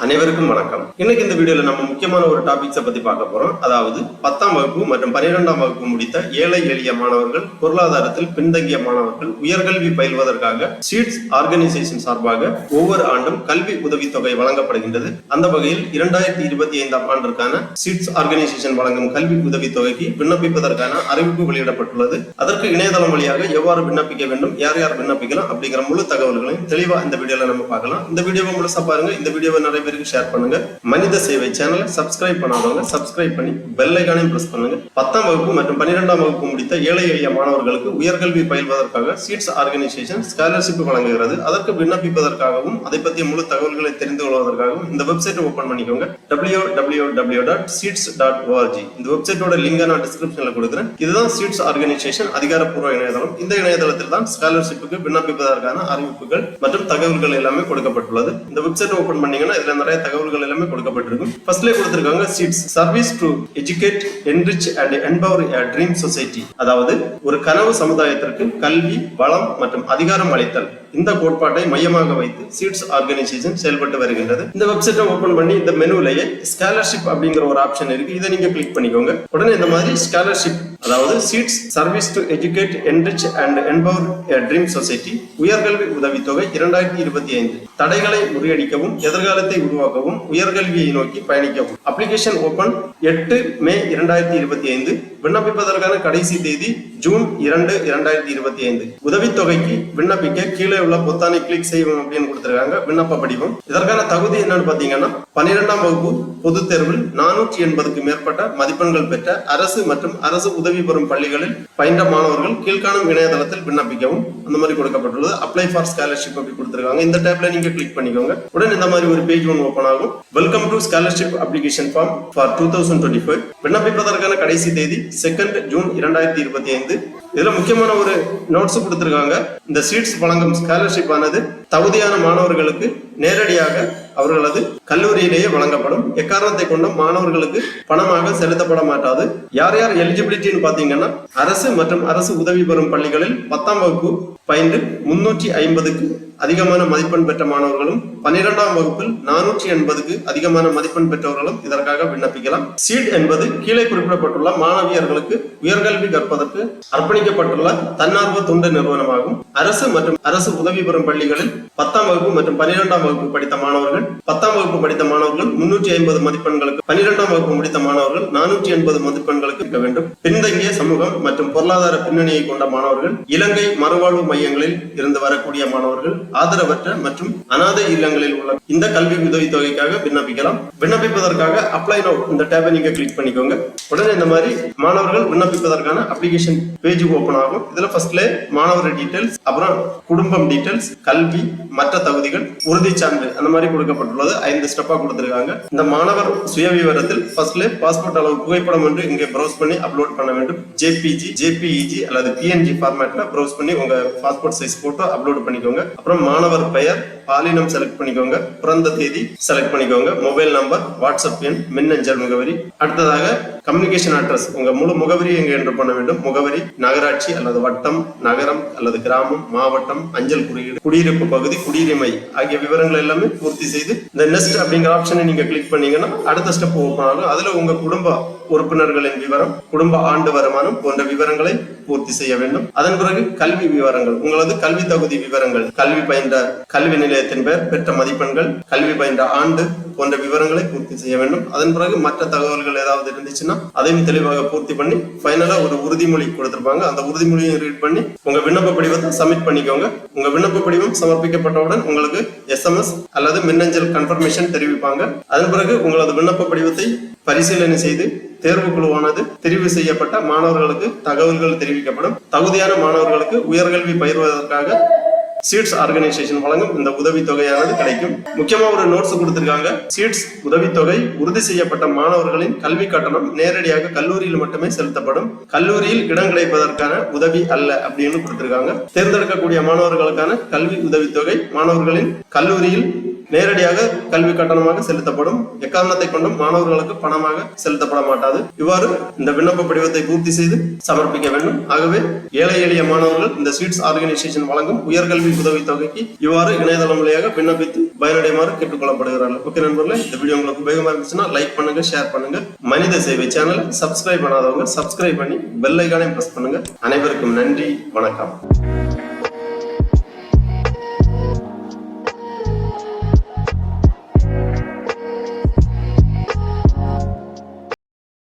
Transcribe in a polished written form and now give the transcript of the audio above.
அனைவருக்கும் வணக்கம். இன்னைக்கு இந்த வீடியோல நம்ம முக்கியமான ஒரு டாபிக்ஸை பத்தி பார்க்க போறோம். அதாவது 10ஆம் வகுப்பு மற்றும் 12ஆம் வகுப்பு முடித்த ஏழை எளிய மாணவர்கள், பொருளாதாரத்தில் பின்தங்கிய மாணவர்கள் உயர்கல்வி பயில்வதற்காக சீட்ஸ் ஆர்கனைசேஷன் சார்பாக ஒவ்வொரு ஆண்டும் கல்வி உதவித்தொகை வழங்கப்படுகின்றது. அந்த வகையில் 2025ஆம் ஆண்டிற்கான சீட்ஸ் ஆர்கனைசேஷன் வழங்கும் கல்வி உதவித்தொகைக்கு விண்ணப்பிப்பதற்கான அறிவிப்பு வெளியிடப்பட்டுள்ளது. அதற்கு இணையதளம் வழியாக எவ்வாறு விண்ணப்பிக்க வேண்டும், யார் யார் விண்ணப்பிக்கலாம் அப்படிங்கிற முழு தகவல்களையும் தெளிவா இந்த வீடியோல நம்ம பார்க்கலாம். இந்த வீடியோவை முழுசா பாருங்க. இந்த வீடியோவை நிறைய பேருக்கு ஷேர் பண்ணுங்க. மனித சேவை சேனலை சப்ஸ்கிரைப் பண்ணாதவங்க சப்ஸ்கிரைப் பண்ணி பெல் ஐகானையும் பிரஸ் பண்ணுங்க. 10ஆம் வகுப்பு மற்றும் 12ஆம் வகுப்பு முடித்த ஏழை எளிய மாணவர்களுக்கு உயர்கல்வி பயில்வதற்காக சீட்ஸ் ஆர்கனைசேஷன் ஸ்காலர்ஷிப் வழங்குகிறது. அதற்கு விண்ணப்பிப்பதற்காகவும் அதை பற்றிய முழு தகவல்களை தெரிந்து கொள்வதற்காகவும் இந்த வெப்சைட்டை ஓபன் பண்ணிக்கோங்க. www.seats.org. இந்த வெப்சைட்டோட லிங்கை நான் டிஸ்கிரிப்ஷன்ல கொடுக்குறேன். இதுதான் சீட்ஸ் ஆர்கனைசேஷன் அதிகாரப்பூர்வ இணையதளம். இந்த இணையதளத்தில் தான் ஸ்காலர்ஷிப்புக்கு விண்ணப்பிப்பதற்கான அறிவிப்புகள் மற்றும் தகவல்கள் எல்லாமே கொடுக்கப்பட்டுள்ளது. இந்த வெப்சைட் ஓபன் பண்ணீங்கன்னா இதுல நிறைய தகவல்கள் எல்லாமே கொடுக்கப்பட்டிருக்கும். ஃபர்ஸ்ட்ல கொடுத்திருக்காங்க seeds service to educate, enrich and empower a dream society. அதாவது ஒரு கனவு சமுதாயத்திற்கு கல்வி, வளம் மற்றும் அதிகாரம் அளித்தல், இந்த கோட்பாட்டை மையமாக வைத்து சீட்ஸ் ஆர்கனைசேஷன் செயல்பட்டு வருகின்றது. இந்த வெப்சைட்டை ஓபன் பண்ணி இந்த மெனுலயே ஸ்காலர்ஷிப் அப்படிங்கிற ஒரு ஆப்ஷன் இருக்கு. இதை நீங்க கிளிக் பண்ணிக்கோங்க. உடனே இந்த மாதிரி ஸ்காலர்ஷிப், அதாவது seeds service to educate, enrich and empower a dream society உயர்கல்வி உதவித்தொகை 2025 தடைகளை முறியடிக்கவும், எதிர்காலத்தை உருவாக்கவும், உயர்கல்வியை நோக்கி பயணிக்கவும். அப்ளிகேஷன் ஓபன் 8 மே 2025. விண்ணப்பிப்பதற்கான கடைசி தேதி ஜூன் 2, 2025. உதவித்தொகைக்கு விண்ணப்பிக்க கீழே உள்ள பொத்தானை கிளிக் செய்யவும் அப்படின்னு கொடுத்திருக்காங்க. விண்ணப்ப படிவம். இதற்கான தகுதி என்னன்னு பாத்தீங்கன்னா 12ஆம் வகுப்பு பொதுத் தேர்வில் 480க்கு மேற்பட்ட மதிப்பெண்கள் பெற்ற அரசு மற்றும் அரசு உதவி பெறும் பள்ளிகளில் பயின்ற மாணவர்கள் கீழ்காணும் இணையதளத்தில் விண்ணப்பிக்கவும் அந்த மாதிரி கொடுக்கப்பட்டுள்ளது. அப்ளை ஃபார் ஸ்காலர்ஷிப் அப்படி கொடுத்திருக்காங்க. இந்த டேப்ல நீங்க கிளிக் பண்ணிக்கோங்க. உடனே இந்த மாதிரி ஒரு பேஜ் ஒன்று ஓபன் ஆகும். Welcome to scholarship application form for 2025. விண்ணப்பிப்பதற்கான கடைசி தேதி 2 ஜூன் 2025. இதுல முக்கியமான ஒரு நோட்ஸ் கொடுத்திருக்காங்க. இந்த சீட்ஸ் வழங்கும் ஸ்காலர்ஷிப் ஆனது தகுதியான மாணவர்களுக்கு நேரடியாக அவர்களது கல்லூரியிலேயே வழங்கப்படும். எக்காரணத்தை கொண்டும் மாணவர்களுக்கு பணமாக செலுத்தப்பட மாட்டாது. யார் யார் எலிஜிபிலிட்டின்னு பாத்தீங்கன்னா அரசு மற்றும் அரசு உதவி பெறும் பள்ளிகளில் 10ஆம் வகுப்பு பயின்று 350க்கு அதிகமான மதிப்பெண் பெற்ற மாணவர்களும், 12ஆம் வகுப்பில் 480க்கு அதிகமான மதிப்பெண் பெற்றவர்களும் இதற்காக விண்ணப்பிக்கலாம். சீட் என்பது கீழே குறிப்பிடப்பட்டுள்ள மாணவியர்களுக்கு உயர்கல்வி கற்பதற்கு அர்ப்பணிக்கப்பட்டுள்ள தன்னார்வ தொண்டு நிறுவனமாகும். அரசு மற்றும் அரசு உதவி பெறும் பள்ளிகளில் 10ஆம் வகுப்பு மற்றும் 12ஆம் வகுப்பு படித்த மாணவர்கள், 10ஆம் வகுப்பு படித்த மாணவர்கள் 350 மதிப்பெண்களுக்கு, 12ஆம் வகுப்பு முடித்த மாணவர்கள் 480 மதிப்பெண்களுக்கு இருக்க வேண்டும். பின்தங்கிய சமூகம் மற்றும் பொருளாதார பின்னணியை கொண்ட மாணவர்கள், இலங்கை மறுவாழ்வு மையங்களில் இருந்து வரக்கூடிய மாணவர்கள், ஆதரவற்ற மற்றும் அநாதை இல்லங்களில் உள்ள இந்த கல்வி உதவித்தொகைக்காக விண்ணப்பிக்கலாம். விண்ணப்பிப்பதற்காக அப்ளை நவ் இந்த டேபை நீங்க கிளிக் பண்ணிக்கோங்க. உடனே இந்த மாதிரி மாணவர்கள் விண்ணப்பிப்பதற்கான அப்ளிகேஷன் பேஜ் ஓபன் ஆகும். இதுல ஃபர்ஸ்ட்ல மாணவர் டீடைல்ஸ், அப்புறம் குடும்பம் டீடைல்ஸ், கல்வி, மற்ற தகுதிகள், உறுதி சான்று அந்த மாதிரி கொடுக்கப்பட்டுள்ளது. 5 ஸ்டெப்பா கொடுத்திருக்காங்க. இந்த மாணவர் சுய விவரத்தில் ஃபர்ஸ்ட்ல பாஸ்போர்ட் அளவு புகைப்படம் ஒன்று இங்கே ப்ரௌஸ் பண்ணி அப்லோட் பண்ண வேண்டும். ஜேபிஜி, ஜேபிஇஜி அல்லது பிஎன்ஜி ஃபார்மேட்ல ப்ரௌஸ் பண்ணி உங்க பாஸ்போர்ட் சைஸ் போட்டோ அப்லோட் பண்ணிக்கோங்க. அப்புறம் மாணவர் பெயர், பாலினம் செலக்ட் பண்ணிக்கோங்க, பிறந்த தேதி செலக்ட் பண்ணிக்கோங்க, மொபைல் நம்பர், வாட்ஸ்அப் எண், மின்னஞ்சல் முகவரி. அடுத்ததாக கம்யூனிகேஷன் அட்ரஸ், உங்க முழு முகவரி எங்க என்டர் பண்ண வேண்டும். முகவரி நகராட்சி அல்லது வட்டம், நகரம் அல்லது கிராமம், மாவட்டம், அஞ்சல் குறியீடு, குடியிருப்பு பகுதி, குடியுரிமை ஆகிய விவரங்கள் எல்லாமே பூர்த்தி செய்து இந்த நெக்ஸ்ட் அப்படிங்கிற ஆப்ஷனை நீங்க கிளிக் பண்ணீங்கன்னா அடுத்த ஸ்டெப் ஓபன் ஆகும். அதுல உங்க குடும்ப உறுப்பினர்களின் விவரம், குடும்ப ஆண்டு வருமானம் போன்ற விவரங்களை பூர்த்தி செய்ய வேண்டும். அதன் பிறகு கல்வி விவரங்கள், உங்களது கல்வி தகுதி விவரங்கள், கல்வி பயின்ற கல்வி நிலையத்தின் பெயர், பெற்ற மதிப்பெண்கள், கல்வி பயின்ற ஆண்டு போன்ற விவரங்களை பூர்த்தி செய்ய வேண்டும். அதன் பிறகு மற்ற தகவல்கள் ஏதாவது இருந்துச்சுன்னா அதையும் தெளிவாக பூர்த்தி பண்ணி ஃபைனலா ஒரு உறுதிமொழி கொடுத்திருப்பாங்க. அந்த உறுதிமொழியை ரீட் பண்ணி உங்க விண்ணப்ப படிவத்தை சப்மிட் பண்ணிக்கோங்க. உங்க விண்ணப்ப படிவம் சமர்ப்பிக்கப்பட்டவுடன் உங்களுக்கு SMS அல்லது மின்னஞ்சல் கன்ஃபர்மேஷன் தெரிவிப்பாங்க. அதன் பிறகு உங்களது விண்ணப்ப படிவத்தை பரிசீலனை செய்து தேர்வு குழுவானது தெரிவு செய்யப்பட்ட மாணவர்களுக்கு தகவல்கள் தெரிவிக்கப்படும். தகுதியான மாணவர்களுக்கு உயர்கல்வி பயிர்வதற்காக சீட்ஸ் ஆர்கனைசேஷன் வழங்கும் இந்த உதவித்தொகையானது கிடைக்கும். முக்கியமா ஒரு நோட்ஸ் கொடுத்திருக்காங்க. சீட்ஸ் உதவித்தொகை உறுதி செய்யப்பட்ட மாணவர்களின் கல்வி கட்டணம் நேரடியாக கல்லூரியில் மட்டுமே செலுத்தப்படும். கல்லூரியில் இடம் கிடைப்பதற்கான உதவி அல்ல அப்படின்னு கொடுத்திருக்காங்க. தேர்ந்தெடுக்கக்கூடிய மாணவர்களுக்கான கல்வி உதவித்தொகை மாணவர்களின் கல்லூரியில் நேரடியாக கல்வி கட்டணமாக செலுத்தப்படும். எக்காரணத்தை கொண்டும் மாணவர்களுக்கு பணமாக செலுத்தப்பட மாட்டாது. இவ்வாறு இந்த விண்ணப்ப படிவத்தை பூர்த்தி செய்து சமர்ப்பிக்க வேண்டும். ஆகவே ஏழை எளிய மாணவர்கள் இந்த சீட்ஸ் ஆர்கனைசேஷன் வழங்கும் உயர்கல்வி உதவித்தொகைக்கு இவ்வாறு இணையதளம் வழியாக விண்ணப்பித்து பயனடைமாறு கேட்டுக்கொள்ளப்படுகிறார்கள். ஓகே நண்பர்களே, இந்த வீடியோ உங்களுக்கு உபயோகமா இருந்துச்சுன்னா லைக் பண்ணுங்க, ஷேர் பண்ணுங்க. மனித சேவை சேனல் சப்ஸ்கிரைப் பண்ணாதவங்க சப்ஸ்கிரைப் பண்ணி பெல் ஐகானையும் பிரஸ் பண்ணுங்க. அனைவருக்கும் நன்றி, வணக்கம்.